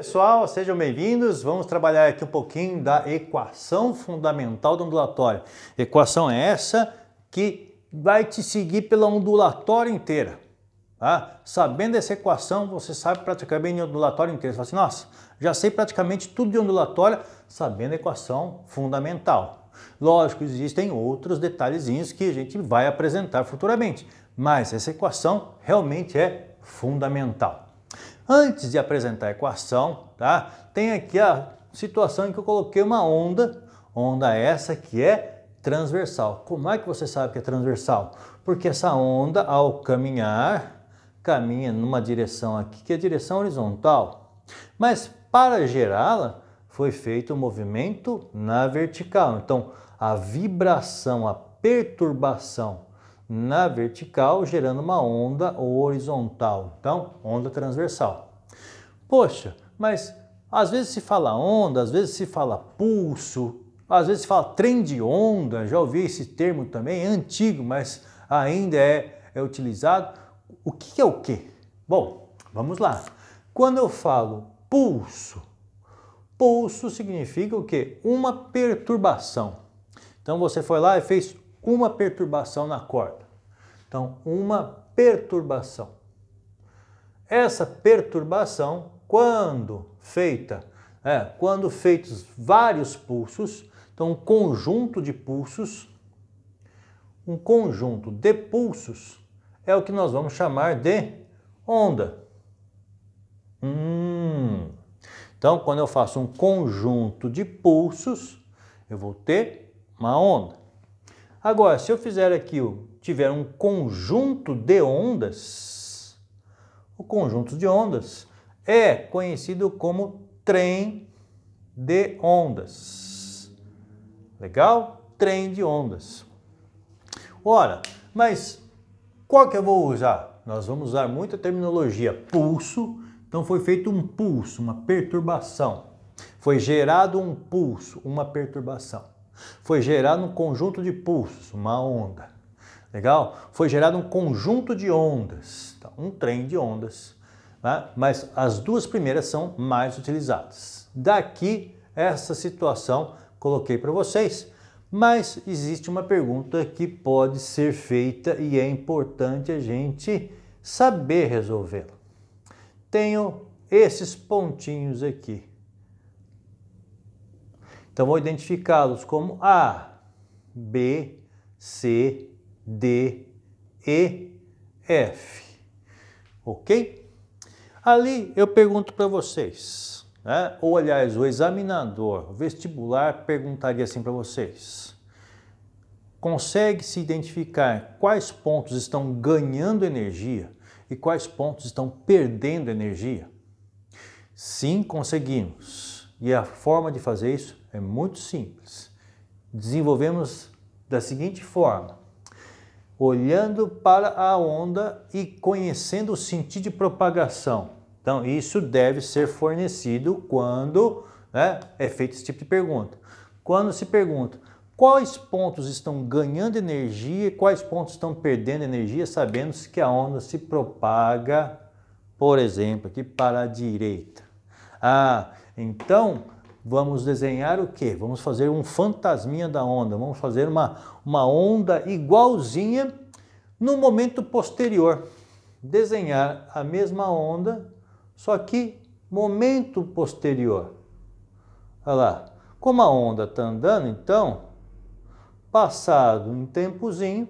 pessoal, sejam bem-vindos. Vamos trabalhar aqui um pouquinho da equação fundamental do ondulatório. Equação é essa que vai te seguir pela ondulatória inteira. Tá? Sabendo essa equação, você sabe praticamente a ondulatória inteira. Você fala assim, nossa, já sei praticamente tudo de ondulatória sabendo a equação fundamental. Lógico, existem outros detalhezinhos que a gente vai apresentar futuramente, mas essa equação realmente é fundamental. Antes de apresentar a equação, tá? Tem aqui a situação em que eu coloquei uma onda essa que é transversal. Como é que você sabe que é transversal? Porque essa onda, ao caminhar, caminha numa direção aqui, que é a direção horizontal. Mas para gerá-la, foi feito um movimento na vertical. Então, a vibração, a perturbação na vertical, gerando uma onda horizontal. Então, onda transversal. Poxa, mas às vezes se fala onda, às vezes se fala pulso, às vezes se fala trem de onda, já ouvi esse termo também, é antigo, mas ainda é utilizado. O que é o quê? Bom, vamos lá. Quando eu falo pulso, pulso significa o quê? Uma perturbação. Então você foi lá e fez uma perturbação na corda. Então, uma perturbação. Essa perturbação, quando feitos vários pulsos, então um conjunto de pulsos, um conjunto de pulsos é o que nós vamos chamar de onda. Então, quando eu faço um conjunto de pulsos, eu vou ter uma onda. Agora, se eu fizer aqui, tiver um conjunto de ondas, o conjunto de ondas é conhecido como trem de ondas. Legal? Trem de ondas. Ora, mas qual que eu vou usar? Nós vamos usar muita terminologia. Pulso, então foi feito um pulso, uma perturbação. Foi gerado um pulso, uma perturbação. Foi gerado um conjunto de pulsos, uma onda. Legal? Foi gerado um conjunto de ondas, tá? Um trem de ondas. Tá? Mas as duas primeiras são mais utilizadas. Daqui, essa situação, coloquei para vocês. Mas existe uma pergunta que pode ser feita e é importante a gente saber resolvê-la. Tenho esses pontinhos aqui. Então, vou identificá-los como A, B, C, D, E, F. Ok? Ali eu pergunto para vocês, né? Ou aliás, o examinador, o vestibular, perguntaria assim para vocês. Consegue se identificar quais pontos estão ganhando energia e quais pontos estão perdendo energia? Sim, conseguimos. E a forma de fazer isso é muito simples. Desenvolvemos da seguinte forma: olhando para a onda e conhecendo o sentido de propagação. Então, isso deve ser fornecido quando é feito esse tipo de pergunta. Quando se pergunta quais pontos estão ganhando energia e quais pontos estão perdendo energia, sabendo que a onda se propaga, por exemplo, aqui para a direita. Então, vamos desenhar o quê? Vamos fazer um fantasminha da onda, vamos fazer uma onda igualzinha no momento posterior. Desenhar a mesma onda, só que momento posterior. Olha lá, como a onda está andando, então, passado um tempozinho,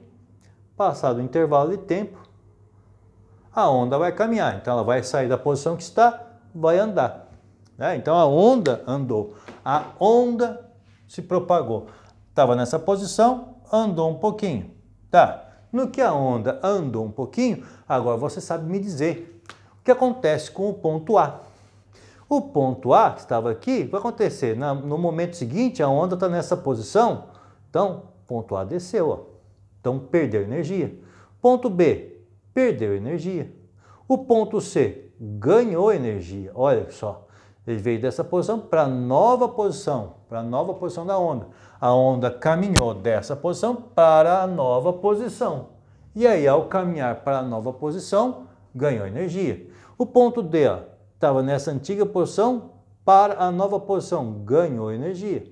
passado um intervalo de tempo, a onda vai caminhar. Então, ela vai sair da posição que está, vai andar. Então a onda andou, a onda se propagou. Estava nessa posição, andou um pouquinho. Tá. No que a onda andou um pouquinho, agora você sabe me dizer o que acontece com o ponto A. O ponto A, que estava aqui, vai acontecer no momento seguinte, a onda está nessa posição, então ponto A desceu, ó. Então perdeu energia. Ponto B, perdeu energia. O ponto C ganhou energia, olha só. Ele veio dessa posição para a nova posição da onda. A onda caminhou dessa posição para a nova posição. E aí, ao caminhar para a nova posição, ganhou energia. O ponto D, ó, estava nessa antiga posição para a nova posição, ganhou energia.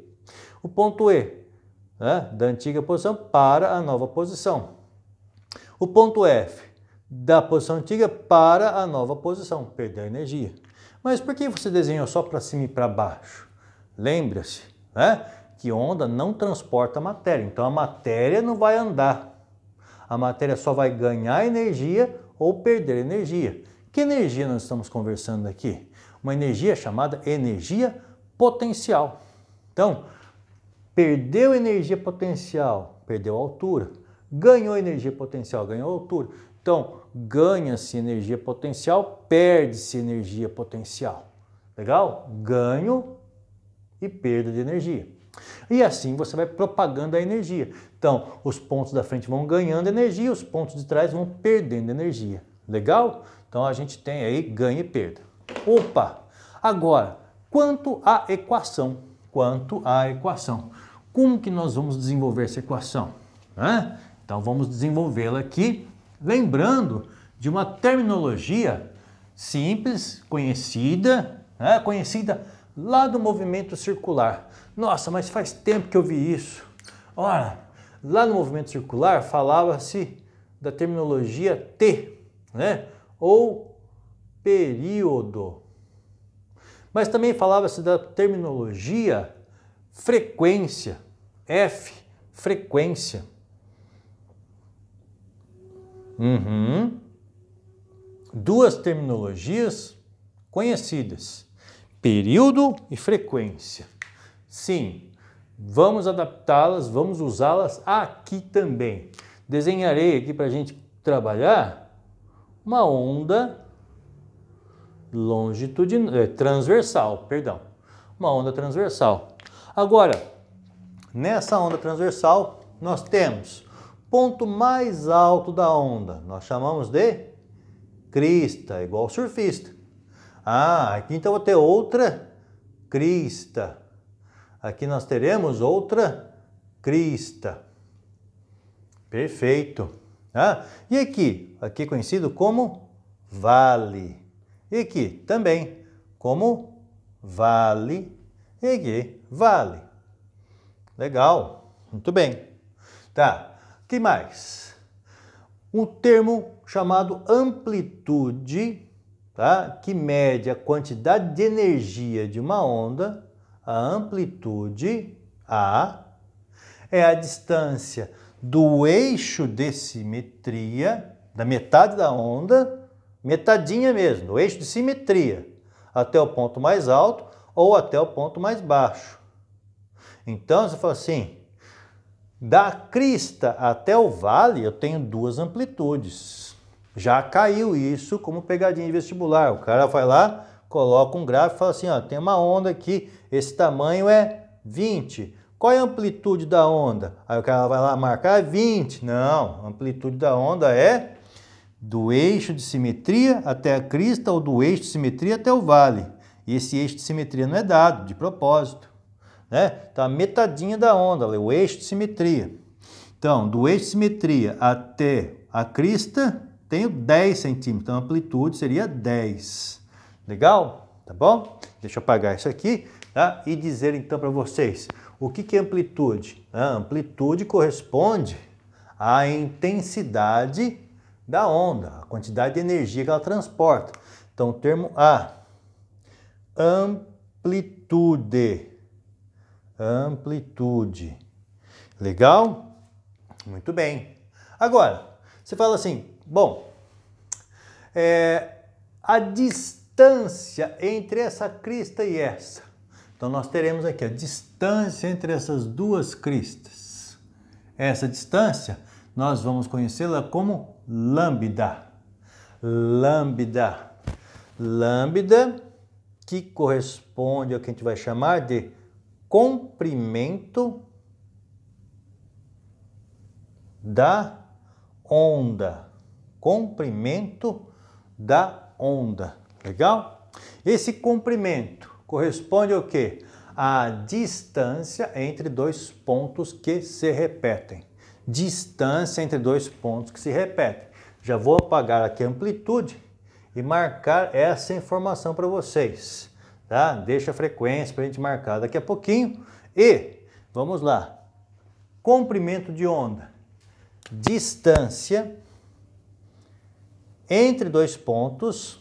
O ponto E, né, da antiga posição para a nova posição. O ponto F, da posição antiga para a nova posição, perdeu energia. Mas por que você desenhou só para cima e para baixo? Lembre-se, né, que onda não transporta matéria, então a matéria não vai andar. A matéria só vai ganhar energia ou perder energia. Que energia nós estamos conversando aqui? Uma energia chamada energia potencial. Então, perdeu energia potencial, perdeu altura. Ganhou energia potencial, ganhou altura. Então, ganha-se energia potencial, perde-se energia potencial. Legal? Ganho e perda de energia. E assim você vai propagando a energia. Então, os pontos da frente vão ganhando energia, os pontos de trás vão perdendo energia. Legal? Então, a gente tem aí ganho e perda. Opa! Agora, quanto à equação. Como que nós vamos desenvolver essa equação? Então, vamos desenvolvê-la aqui, lembrando de uma terminologia simples, conhecida lá do movimento circular. Nossa, mas faz tempo que eu vi isso. Ora, lá no movimento circular falava-se da terminologia T, né? Ou período. Mas também falava-se da terminologia frequência, F, frequência. Duas terminologias conhecidas, período e frequência. Sim, vamos adaptá-las, vamos usá-las aqui também. Desenharei aqui para a gente trabalhar uma onda transversal, uma onda transversal. Agora, nessa onda transversal, nós temos ponto mais alto da onda, nós chamamos de crista, igual surfista. Aqui então eu vou ter outra crista. Aqui nós teremos outra crista. Perfeito. E aqui? Aqui conhecido como vale. E aqui também como vale. E aqui vale. Legal. Muito bem. Tá. O que mais? Um termo chamado amplitude, tá? Que mede a quantidade de energia de uma onda. A amplitude, A, é a distância do eixo de simetria, da metade da onda, metadinha mesmo, do eixo de simetria, até o ponto mais alto ou até o ponto mais baixo. Então, você fala assim, da crista até o vale, eu tenho duas amplitudes. Já caiu isso como pegadinha de vestibular. O cara vai lá, coloca um gráfico e fala assim, ó, tem uma onda aqui, esse tamanho é 20. Qual é a amplitude da onda? Aí o cara vai lá marcar 20. Não, a amplitude da onda é do eixo de simetria até a crista ou do eixo de simetria até o vale. E esse eixo de simetria não é dado, de propósito, né? Então, a metadinha da onda, o eixo de simetria. Então, do eixo de simetria até a crista, tenho 10 centímetros. Então, a amplitude seria 10. Legal? Tá bom? Deixa eu apagar isso aqui, tá? E dizer então para vocês, o que é amplitude? A amplitude corresponde à intensidade da onda, a quantidade de energia que ela transporta. Então, o termo A, amplitude. Amplitude. Legal? Muito bem. Agora, você fala assim, bom, a distância entre essa crista e essa. Então, nós teremos aqui a distância entre essas duas cristas. Essa distância, nós vamos conhecê-la como lambda. Lambda. Lambda, que corresponde ao que a gente vai chamar de comprimento da onda. Comprimento da onda. Legal? Esse comprimento corresponde ao quê? A distância entre dois pontos que se repetem. Distância entre dois pontos que se repetem. Já vou apagar aqui a amplitude e marcar essa informação para vocês, tá? Deixa a frequência para a gente marcar daqui a pouquinho. E, vamos lá, comprimento de onda, distância entre dois pontos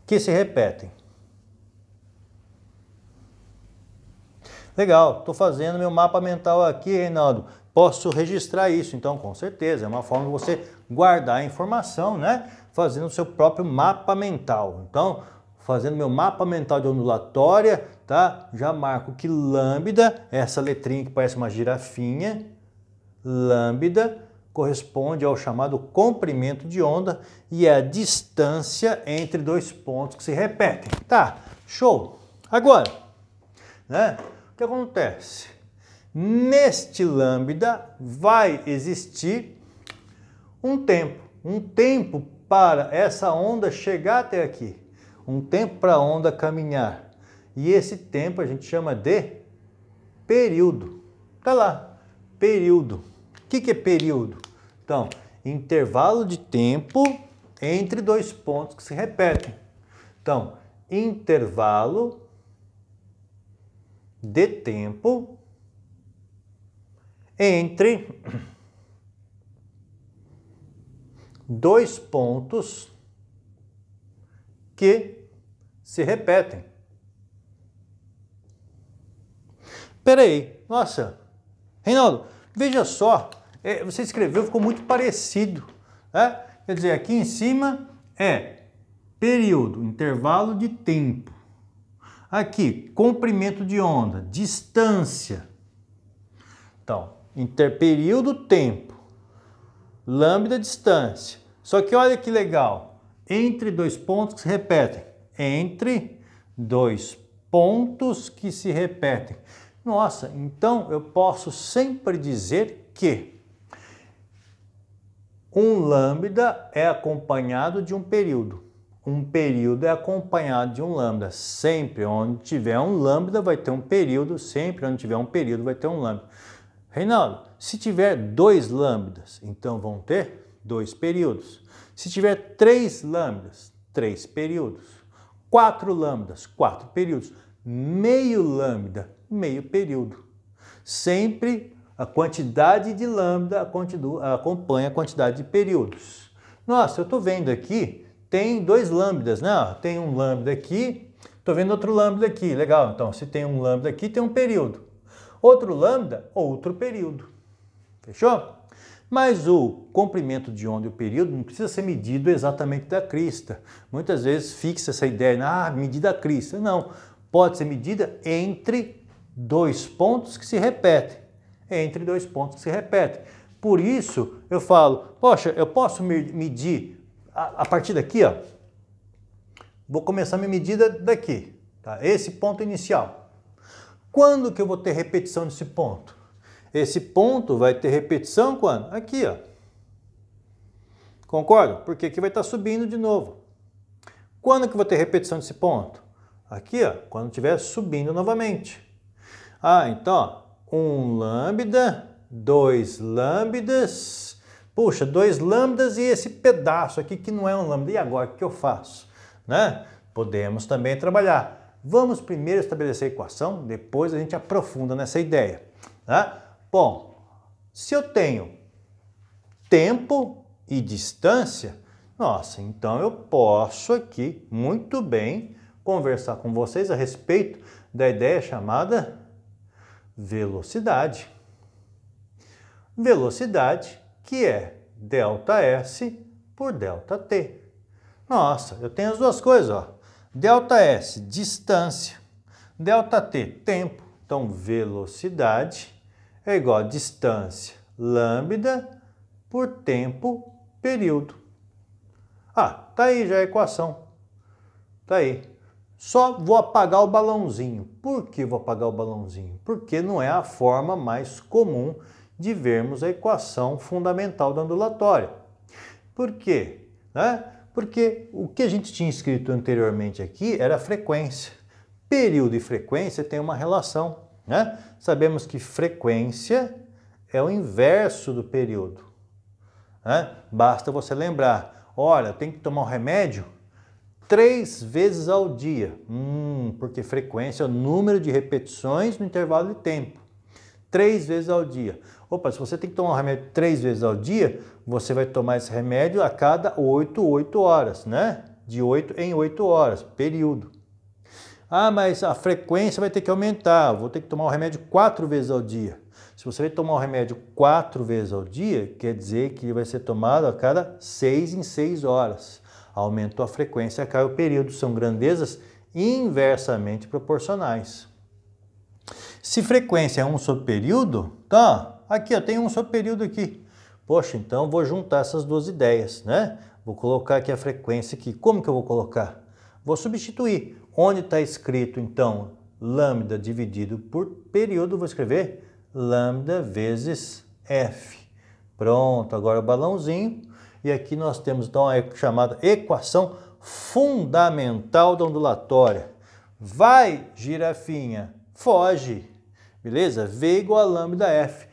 que se repetem. Legal, estou fazendo meu mapa mental aqui, Reinaldo. Posso registrar isso, então, com certeza. É uma forma de você guardar a informação, né? Fazendo o seu próprio mapa mental. Então, fazendo meu mapa mental de ondulatória, tá? Já marco que lambda, essa letrinha que parece uma girafinha, lambda corresponde ao chamado comprimento de onda e é a distância entre dois pontos que se repetem. Tá, show. Agora, né? O que acontece? Neste lambda vai existir um tempo para essa onda chegar até aqui, um tempo para a onda caminhar. E esse tempo a gente chama de período. Tá lá, período. O que é período? Então, intervalo de tempo entre dois pontos que se repetem. Então, intervalo de tempo entre dois pontos que se repetem. Peraí, nossa, Reinaldo, veja só, você escreveu, ficou muito parecido, né? Quer dizer, aqui em cima é período, intervalo de tempo. Aqui, comprimento de onda, distância. Então, interperíodo, tempo. Lambda, distância. Só que olha que legal. Entre dois pontos que se repetem. Entre dois pontos que se repetem. Nossa, então eu posso sempre dizer que um lambda é acompanhado de um período. Um período é acompanhado de um lambda. Sempre onde tiver um lambda vai ter um período, sempre onde tiver um período vai ter um lambda. Reinaldo, se tiver dois lambdas, então vão ter dois períodos. Se tiver três lambdas, três períodos. Quatro lambdas, quatro períodos. Meio lambda, meio período. Sempre a quantidade de lambda acompanha a quantidade de períodos. Nossa, eu estou vendo aqui, tem dois lambdas, né? Tem um lambda aqui, estou vendo outro lambda aqui, legal. Então, se tem um lambda aqui, tem um período. Outro lambda, outro período. Fechou? Mas o comprimento de onda e o período não precisa ser medido exatamente da crista. Muitas vezes fixa essa ideia, medida a crista. Não, pode ser medida entre dois pontos que se repetem. Entre dois pontos que se repetem. Por isso, eu falo, poxa, eu posso medir a partir daqui, ó. Vou começar a minha medida daqui, tá? Esse ponto inicial. Quando que eu vou ter repetição nesse ponto? Esse ponto vai ter repetição quando? Aqui, ó. Concorda? Porque aqui vai estar subindo de novo. Quando que eu vou ter repetição nesse ponto? Aqui, ó, quando estiver subindo novamente. Então, ó, um lambda, dois lambdas. Puxa, dois lambdas e esse pedaço aqui que não é um lambda. E agora, o que eu faço? Né? Podemos também trabalhar. Vamos primeiro estabelecer a equação, depois a gente aprofunda nessa ideia. Tá? Bom, se eu tenho tempo e distância, nossa, então eu posso aqui muito bem conversar com vocês a respeito da ideia chamada velocidade. Velocidade que é ΔS por ΔT. Nossa, eu tenho as duas coisas, ó. ΔS, distância, ΔT, tempo. Então, velocidade é igual a distância lambda por tempo, período. Tá aí já a equação. Tá aí. Só vou apagar o balãozinho. Por que vou apagar o balãozinho? Porque não é a forma mais comum de vermos a equação fundamental da ondulatória. Por quê? Porque o que a gente tinha escrito anteriormente aqui era frequência. Período e frequência têm uma relação, né? Sabemos que frequência é o inverso do período. né? Basta você lembrar, olha, tem que tomar um remédio 3 vezes ao dia, porque frequência é o número de repetições no intervalo de tempo. 3 vezes ao dia. Opa, se você tem que tomar um remédio 3 vezes ao dia, você vai tomar esse remédio a cada 8 horas, né? De 8 em 8 horas, período. Ah, mas a frequência vai ter que aumentar, vou ter que tomar o remédio 4 vezes ao dia. Se você vai tomar o remédio 4 vezes ao dia, quer dizer que ele vai ser tomado a cada 6 em 6 horas. Aumentou a frequência, cai o período. São grandezas inversamente proporcionais. Se frequência é 1 sobre período, tá, aqui ó, tem 1 sobre período aqui. Poxa, então vou juntar essas duas ideias, né? Vou colocar aqui a frequência aqui. Como que eu vou colocar? Vou substituir. Onde está escrito, então, lambda dividido por período, vou escrever lambda vezes f. Pronto, agora o balãozinho. E aqui nós temos, então, a chamada equação fundamental da ondulatória. Vai, girafinha, foge. Beleza? V igual a lambda f.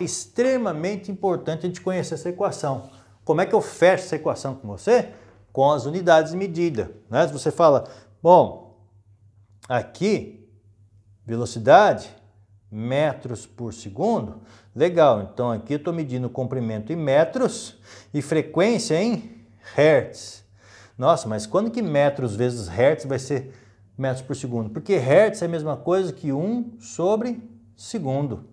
Extremamente importante a gente conhecer essa equação. Como é que eu fecho essa equação com você? Com as unidades de medida, né? Se você fala, bom, aqui, velocidade, metros por segundo, legal, então aqui eu estou medindo o comprimento em metros e frequência em hertz. Nossa, mas quando que metros vezes hertz vai ser metros por segundo? Porque hertz é a mesma coisa que 1 sobre segundo.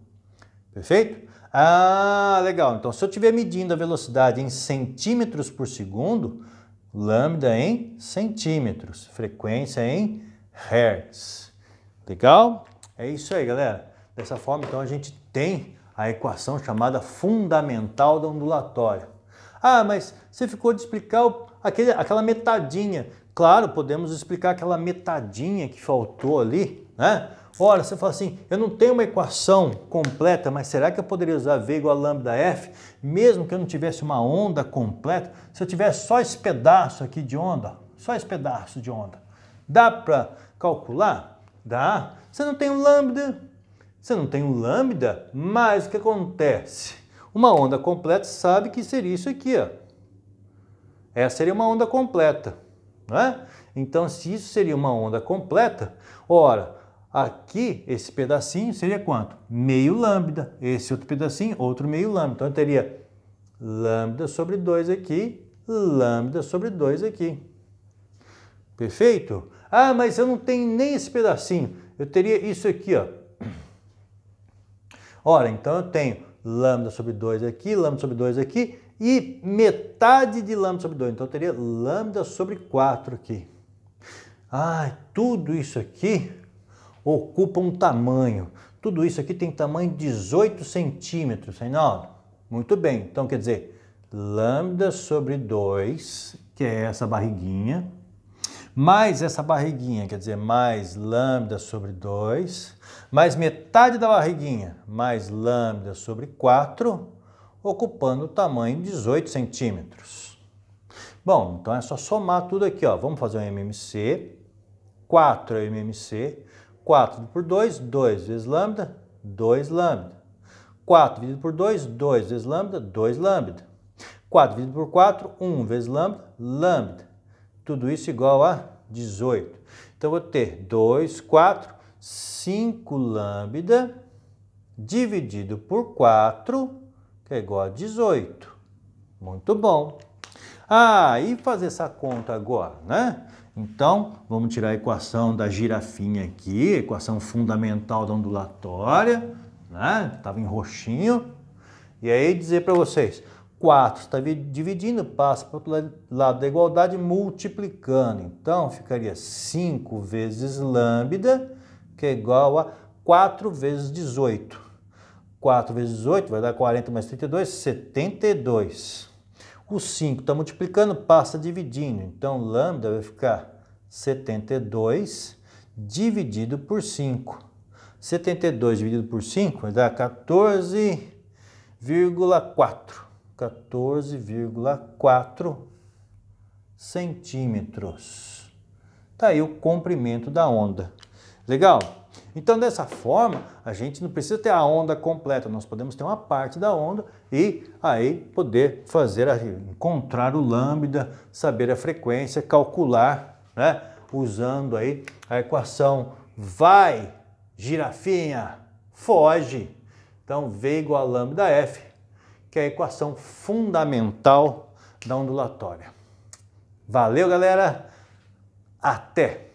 Perfeito? Ah, legal. Então, se eu estiver medindo a velocidade em centímetros por segundo, lambda em centímetros, frequência em hertz. Legal? É isso aí, galera. Dessa forma, então, a gente tem a equação chamada fundamental da ondulatória. Ah, mas você ficou de explicar aquela metadinha. Claro, podemos explicar aquela metadinha que faltou ali, né? Ora, você fala assim, eu não tenho uma equação completa, mas será que eu poderia usar V igual a lambda f, mesmo que eu não tivesse uma onda completa? Se eu tivesse só esse pedaço aqui de onda, só esse pedaço de onda, dá para calcular? Dá. Você não tem um lambda, mas o que acontece? Uma onda completa sabe que seria isso aqui, ó. Essa seria uma onda completa, não é? Então, se isso seria uma onda completa, ora, aqui, esse pedacinho seria quanto? Meio lambda. Esse outro pedacinho, outro meio lambda. Então, eu teria lambda sobre 2 aqui, lambda sobre 2 aqui. Perfeito? Ah, mas eu não tenho nem esse pedacinho. Eu teria isso aqui, ó. Ora, então eu tenho lambda sobre 2 aqui, lambda sobre 2 aqui e metade de lambda sobre 2. Então, eu teria lambda sobre 4 aqui. Ah, tudo isso aqui ocupa um tamanho. Tudo isso aqui tem tamanho de 18 centímetros, Reinaldo. Muito bem, então quer dizer, lambda sobre 2, que é essa barriguinha, mais essa barriguinha, quer dizer, mais lambda sobre 2, mais metade da barriguinha, mais lambda sobre 4, ocupando o tamanho de 18 centímetros. Bom, então é só somar tudo aqui, ó. Vamos fazer um MMC, 4 é MMC, 4 por 2, 2 vezes lambda, 2 lambda. 4 dividido por 2, 2 vezes lambda, 2 lambda. 4 dividido por 4, 1 vezes lambda, lambda. Tudo isso igual a 18. Então, eu vou ter 2, 4, 5 lambda dividido por 4, que é igual a 18. Muito bom. Ah, e fazer essa conta agora, né? Então, vamos tirar a equação da girafinha aqui, equação fundamental da ondulatória, né? Estava em roxinho. E aí dizer para vocês, 4 está dividindo, passa para o outro lado da igualdade, multiplicando. Então, ficaria 5 vezes lambda, que é igual a 4 vezes 18. 4 vezes 18 vai dar 40 mais 32, 72. O 5 está multiplicando, passa dividindo. Então, lambda vai ficar 72 dividido por 5. 72 dividido por 5 vai dar 14,4. 14,4 centímetros. Tá aí o comprimento da onda. Legal? Então, dessa forma, a gente não precisa ter a onda completa, nós podemos ter uma parte da onda e aí poder encontrar o lambda, saber a frequência, calcular, né? Usando aí a equação vai, girafinha, foge. Então, V igual a lambda F, que é a equação fundamental da ondulatória. Valeu, galera! Até!